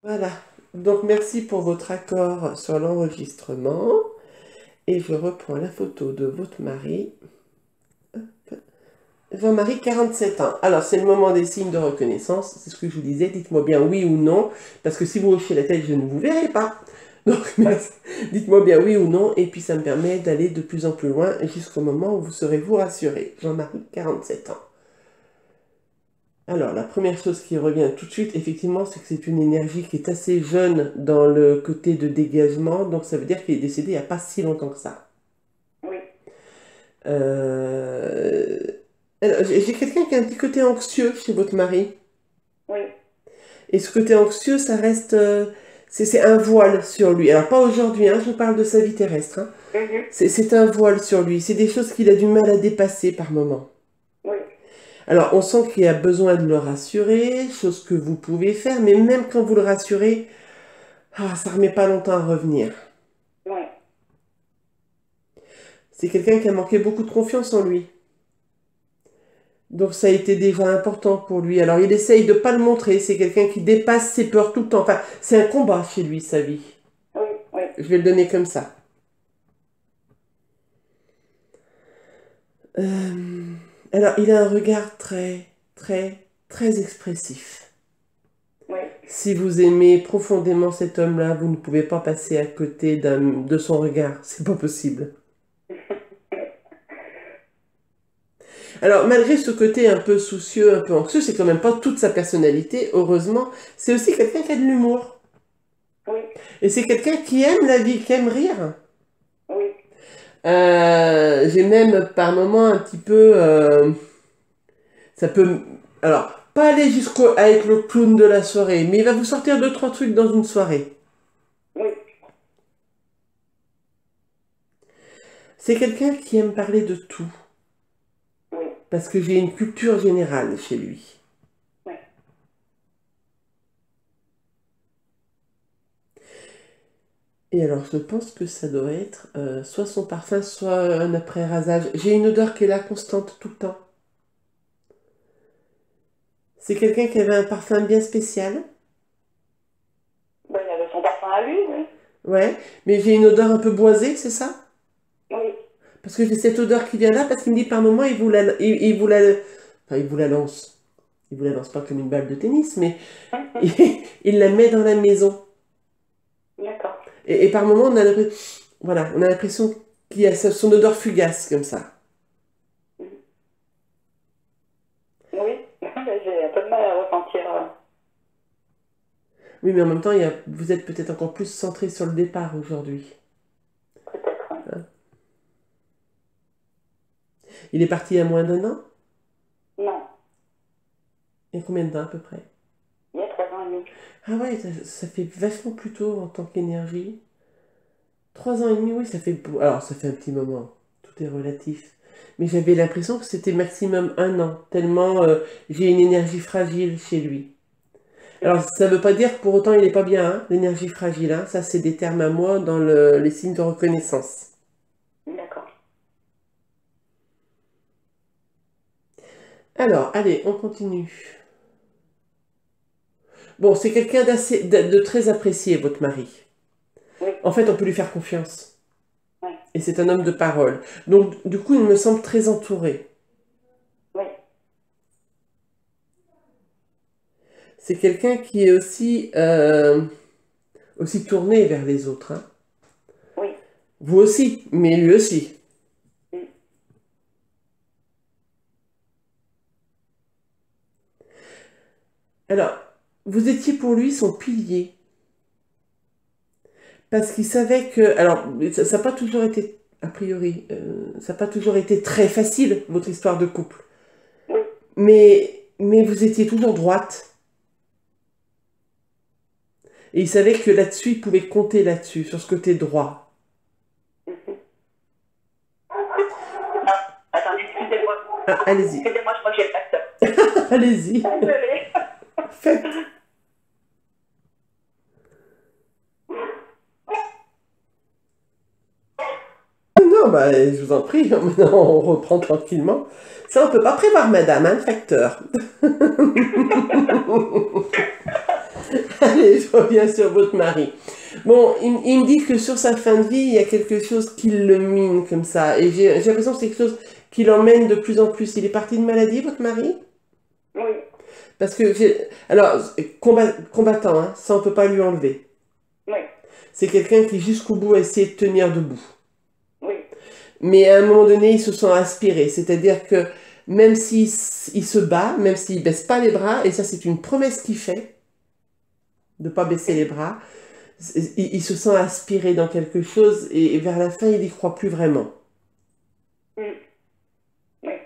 Voilà. Donc, merci pour votre accord sur l'enregistrement. Et je reprends la photo de votre mari. Jean-Marie, 47 ans. Alors, c'est le moment des signes de reconnaissance. C'est ce que je vous disais. Dites-moi bien oui ou non. Parce que si vous hochez la tête, je ne vous verrai pas. Donc, dites-moi bien oui ou non. Et puis, ça me permet d'aller de plus en plus loin jusqu'au moment où vous serez-vous rassuré. Jean-Marie, 47 ans. Alors, la première chose qui revient tout de suite, effectivement, c'est que c'est une énergie qui est assez jeune dans le côté de dégagement. Donc, ça veut dire qu'il est décédé il n'y a pas si longtemps que ça. Oui, Euh, alors, j'ai quelqu'un qui a un petit côté anxieux chez votre mari. oui. Et ce côté anxieux, ça reste... c'est un voile sur lui. Alors, pas aujourd'hui, hein, je vous parle de sa vie terrestre. Hein. Mhm. C'est un voile sur lui. C'est des choses qu'il a du mal à dépasser par moment. Oui, Alors, on sent qu'il a besoin de le rassurer, chose que vous pouvez faire, mais même quand vous le rassurez, ça remet pas longtemps à revenir. oui. C'est quelqu'un qui a manqué beaucoup de confiance en lui. Donc ça a été déjà important pour lui. Alors il essaye de pas le montrer. C'est quelqu'un qui dépasse ses peurs tout le temps. Enfin, c'est un combat chez lui, sa vie. Oui, oui. Je vais le donner comme ça. Euh, Alors, il a un regard très, très, très expressif. Oui. Si vous aimez profondément cet homme-là, vous ne pouvez pas passer à côté de son regard. C'est pas possible. Alors, malgré ce côté un peu soucieux, un peu anxieux, c'est quand même pas toute sa personnalité, heureusement. C'est aussi quelqu'un qui a de l'humour. Oui, Et c'est quelqu'un qui aime la vie, qui aime rire. oui. J'ai même par moments un petit peu... ça peut... Alors, pas aller jusqu'au à être le clown de la soirée, mais il va vous sortir deux, trois trucs dans une soirée. Oui, C'est quelqu'un qui aime parler de tout, oui, parce que j'ai une culture générale chez lui. oui. Et alors, je pense que ça doit être soit son parfum, soit un après-rasage. J'ai une odeur qui est là constante tout le temps. C'est quelqu'un qui avait un parfum bien spécial. Ben, il avait son parfum à lui, oui. Ouais, mais j'ai une odeur un peu boisée, c'est ça? Oui. Parce que j'ai cette odeur qui vient là, parce qu'il me dit par moment, enfin, il vous la lance. Il vous la lance pas comme une balle de tennis, mais il, il la met dans la maison. D'accord. Et par moment, voilà, on a l'impression qu'il y a son odeur fugace, comme ça. Mhm. Oui, ben, j'ai un peu de mal à ressentir. Oui, mais en même temps, vous êtes peut-être encore plus centré sur le départ aujourd'hui. Peut-être. Oui. Hein. Il est parti il y a moins d'un an? Non, Il y a combien de temps à peu près? il y a 3 ans et demi. Ah ouais, ça fait vachement plus tôt en tant qu'énergie. 3 ans et demi, oui, ça fait... Alors, ça fait un petit moment. Tout est relatif. Mais j'avais l'impression que c'était maximum un an, tellement j'ai une énergie fragile chez lui. Alors, Mhm. ça ne veut pas dire que pour autant il n'est pas bien, hein, l'énergie fragile. Hein. Ça, c'est des termes à moi dans les signes de reconnaissance. D'accord. Alors, allez, on continue. Bon, c'est quelqu'un de très apprécié, votre mari. Oui, En fait, on peut lui faire confiance. oui, Et c'est un homme de parole. Donc, du coup, il me semble très entouré. oui, C'est quelqu'un qui est aussi tourné vers les autres. Hein. oui. Vous aussi, mais lui aussi. Mhm. Alors, vous étiez pour lui son pilier. Parce qu'il savait que... Alors, ça n'a pas toujours été, a priori, ça n'a pas toujours été très facile, votre histoire de couple. Oui, Mais vous étiez toujours droite. Et il savait que là-dessus, il pouvait compter là-dessus, sur ce côté droit. mhm. Attendez, excusez-moi. Ah, allez-y. Excusez-moi, je crois que j'ai le facteur. Allez-y. Désolée. Faites. Non, bah, je vous en prie. Maintenant, on reprend tranquillement. Ça, on peut pas prévoir, madame, un facteur. Allez, je reviens sur votre mari. Bon, il me dit que sur sa fin de vie, il y a quelque chose qui le mine comme ça. Et j'ai l'impression que c'est quelque chose qui l'emmène de plus en plus. Il est parti de maladie, votre mari? Oui, Parce que alors, combattant, hein, ça on peut pas lui enlever. oui, C'est quelqu'un qui jusqu'au bout a essayé de tenir debout. oui, Mais à un moment donné, il se sent aspiré. C'est-à-dire que même s'il il se bat, même s'il baisse pas les bras, et ça c'est une promesse qu'il fait, de pas baisser les bras, il se sent aspiré dans quelque chose et vers la fin, il n'y croit plus vraiment. mm, oui,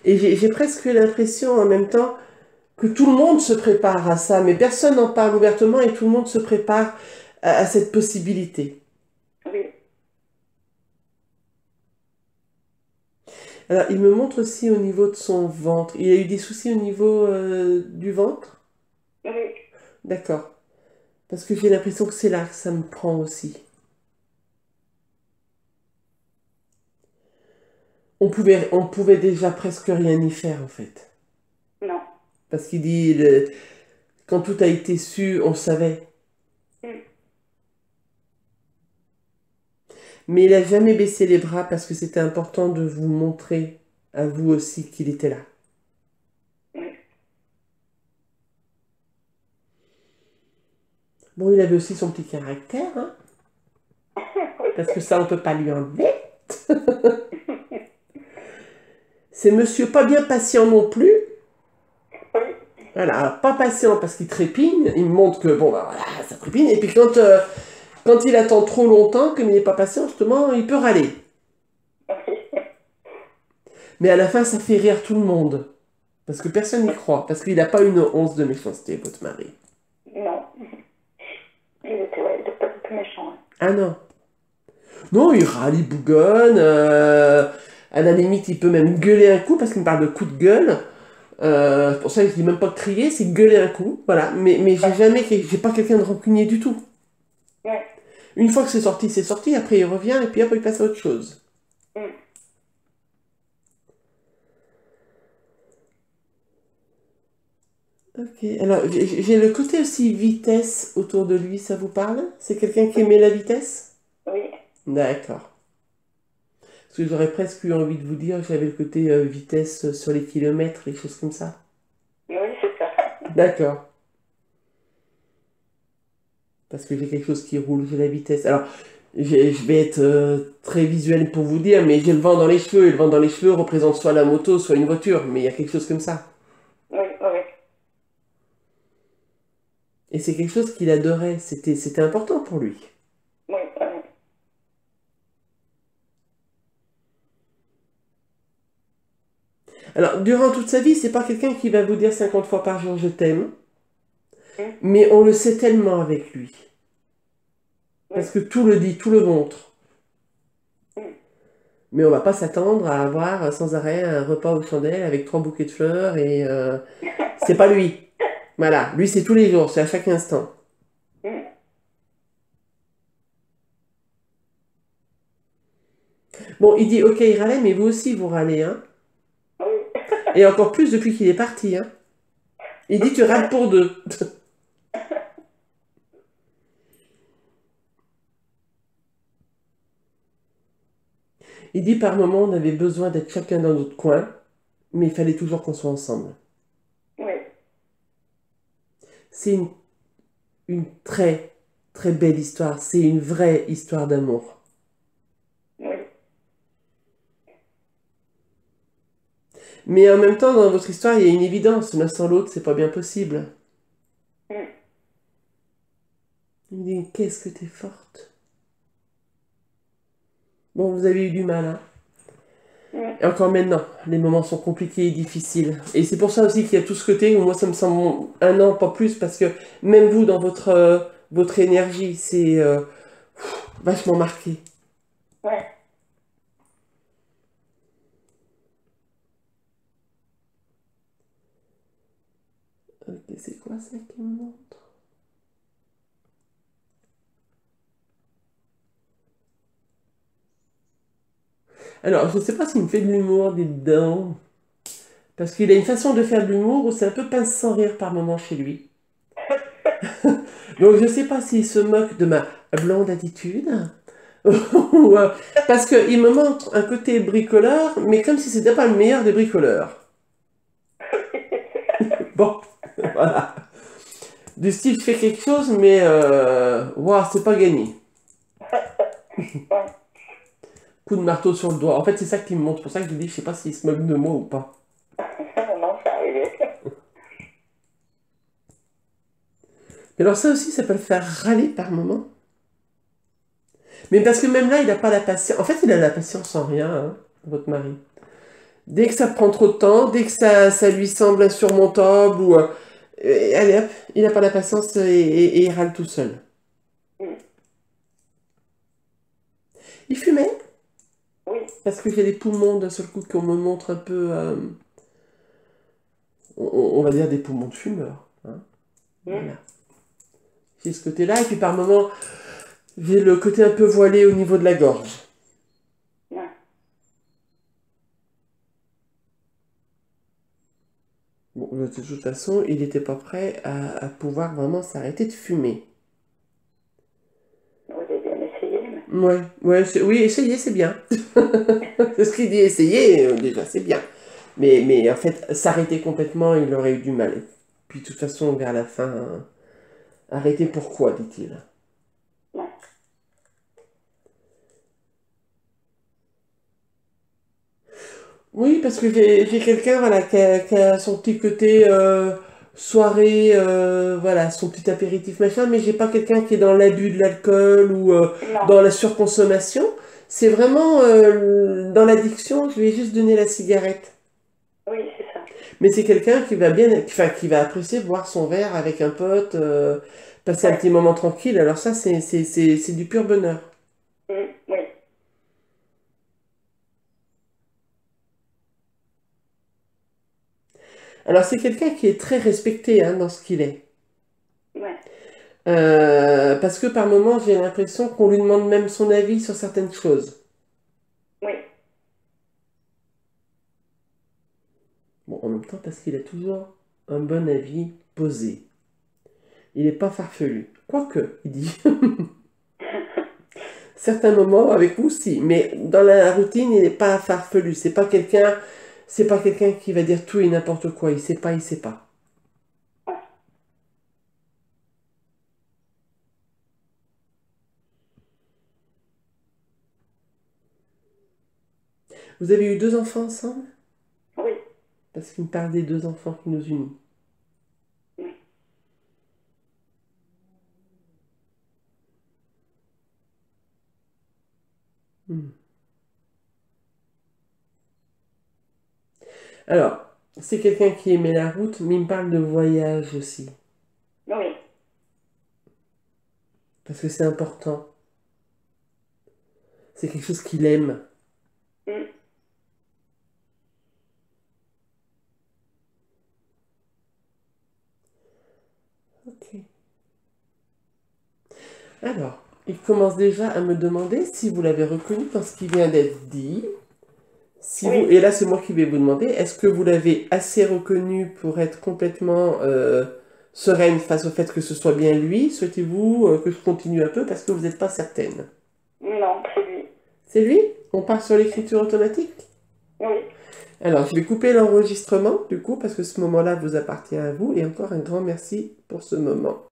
Et j'ai presque l'impression en même temps que tout le monde se prépare à ça, mais personne n'en parle ouvertement et tout le monde se prépare à cette possibilité. oui, Alors, il me montre aussi au niveau de son ventre. Il a eu des soucis au niveau du ventre? oui, D'accord. Parce que j'ai l'impression que c'est là que ça me prend aussi. On pouvait déjà presque rien y faire en fait. non, Parce qu'il dit, quand tout a été su, on savait. mm, Mais il a jamais baissé les bras parce que c'était important de vous montrer à vous aussi qu'il était là. oui, Bon, il avait aussi son petit caractère, hein, parce que ça, on peut pas lui enlever. C'est monsieur pas bien patient non plus. oui, Voilà, pas patient parce qu'il trépigne. Il me montre que, bon, bah, voilà, ça trépigne. Et puis quand il attend trop longtemps, comme il n'est pas patient, justement, il peut râler. oui, Mais à la fin, ça fait rire tout le monde. Parce que personne n'y croit. Parce qu'il n'a pas une once de méchanceté, votre mari. non. Il était pas du tout méchant. Hein. Ah non. Non, il râle, il bougonne. À la limite, il peut même gueuler un coup parce qu'il me parle de coup de gueule. C'est pour ça que je dis même pas crier, c'est gueuler un coup. Voilà. Mais j'ai pas quelqu'un de rancunier du tout. Ouais, Une fois que c'est sorti, c'est sorti. Après, il revient et puis après, il passe à autre chose. mm, Ok. Alors, j'ai le côté aussi vitesse autour de lui. Ça vous parle? C'est quelqu'un qui aimait la vitesse? oui, D'accord. Parce que j'aurais presque eu envie de vous dire que j'avais le côté vitesse sur les kilomètres, les choses comme ça. oui, c'est ça. D'accord. Parce que j'ai quelque chose qui roule, j'ai la vitesse. Alors, je vais être très visuel pour vous dire, mais j'ai le vent dans les cheveux, et le vent dans les cheveux représente soit la moto, soit une voiture, mais il y a quelque chose comme ça. Oui, oui, Et c'est quelque chose qu'il adorait, c'était important pour lui. oui, oui, Alors, durant toute sa vie, c'est pas quelqu'un qui va vous dire 50 fois par jour je t'aime, mm, mais on le sait tellement avec lui. oui, Parce que tout le dit, tout le montre. mm, Mais on va pas s'attendre à avoir sans arrêt un repas aux chandelles avec 3 bouquets de fleurs et c'est pas lui. Voilà, lui c'est tous les jours, c'est à chaque instant. mm, Bon, il dit ok, il râlait, mais vous aussi vous râlez, hein. oui, Et encore plus depuis qu'il est parti, hein. Il dit tu râles pour deux. Il dit par moment on avait besoin d'être chacun dans notre coin, mais il fallait toujours qu'on soit ensemble. oui, C'est une très très belle histoire, c'est une vraie histoire d'amour. oui, Mais en même temps, dans votre histoire, il y a une évidence, l'un sans l'autre, c'est pas bien possible. mm, Il me dit, qu'est-ce que t'es forte. Bon, vous avez eu du mal, hein. mm, Et encore maintenant, les moments sont compliqués et difficiles. Et c'est pour ça aussi qu'il y a tout ce côté où moi, ça me semble un an, pas plus, parce que même vous, dans votre énergie, c'est vachement marqué. ouais. Ok, c'est quoi ça qui me montre? Alors, je ne sais pas s'il me fait de l'humour dedans, parce qu'il a une façon de faire de l'humour où c'est un peu pince sans rire par moment chez lui. Donc je ne sais pas s'il se moque de ma blonde attitude, ou, parce qu'il me montre un côté bricoleur, mais comme si c'était pas le meilleur des bricoleurs. Bon, voilà. Du style, je fais quelque chose, mais ouah, c'est pas gagné. Ouais. Coup de marteau sur le doigt. En fait, c'est ça qui me montre. C'est pour ça que je dis, je sais pas s'il se moque de moi ou pas. Non, c'est arrivé. Mais alors ça aussi, ça peut le faire râler par moment. Mais parce que même là, il n'a pas la patience. En fait, il a la patience en rien, hein, votre mari. Dès que ça prend trop de temps, dès que ça lui semble insurmontable, ou allez hop, il n'a pas la patience et il râle tout seul. Mm. Il fumait, Oui. parce que j'ai les poumons d'un seul coup qu'on me montre un peu, on va dire des poumons de fumeur. Hein. Mm. Voilà. J'ai ce côté-là, et puis par moment, j'ai le côté un peu voilé au niveau de la gorge. Ouais. Bon, de toute façon, il n'était pas prêt à pouvoir vraiment s'arrêter de fumer. Vous avez bien essayé, mais... Ouais, ouais, oui, essayer, c'est bien. C'est ce qu'il dit, essayer, déjà, c'est bien. Mais en fait, s'arrêter complètement, il aurait eu du mal. Puis de toute façon, vers la fin, hein, arrêter pourquoi, dit-il. Ouais. Oui, parce que j'ai quelqu'un voilà, qui a son petit côté soirée, voilà, son petit apéritif, machin, mais j'ai pas quelqu'un qui est dans l'abus de l'alcool ou Non. dans la surconsommation. C'est vraiment dans l'addiction, je lui ai juste donné la cigarette. Oui, c'est ça. Mais c'est quelqu'un qui va bien, enfin, qui va apprécier boire son verre avec un pote, passer un Ouais. petit moment tranquille. Alors ça, c'est du pur bonheur. Mm. Oui. Alors c'est quelqu'un qui est très respecté hein, dans ce qu'il est. Ouais. Parce que par moments, j'ai l'impression qu'on lui demande même son avis sur certaines choses. Oui. Bon, en même temps, parce qu'il a toujours un bon avis posé. Il n'est pas farfelu. Quoique, il dit. Certains moments avec vous, si. Mais dans la routine, il n'est pas farfelu. C'est pas quelqu'un qui va dire tout et n'importe quoi. Il sait pas, il sait pas. Vous avez eu 2 enfants ensemble? Oui. Parce qu'il me parle des 2 enfants qui nous unissent. Oui. Hmm. Alors, c'est quelqu'un qui aimait la route, mais il me parle de voyage aussi. Oui. Parce que c'est important. C'est quelque chose qu'il aime. Mm. Ok. Alors, il commence déjà à me demander si vous l'avez reconnu dans ce qui vient d'être dit. Oui. Et là, c'est moi qui vais vous demander, est-ce que vous l'avez assez reconnu pour être complètement sereine face au fait que ce soit bien lui? Souhaitez-vous que je continue un peu parce que vous n'êtes pas certaine? Non, c'est lui. C'est lui? On part sur l'écriture automatique? Oui. Alors, je vais couper l'enregistrement, du coup, parce que ce moment-là vous appartient à vous. Et encore un grand merci pour ce moment.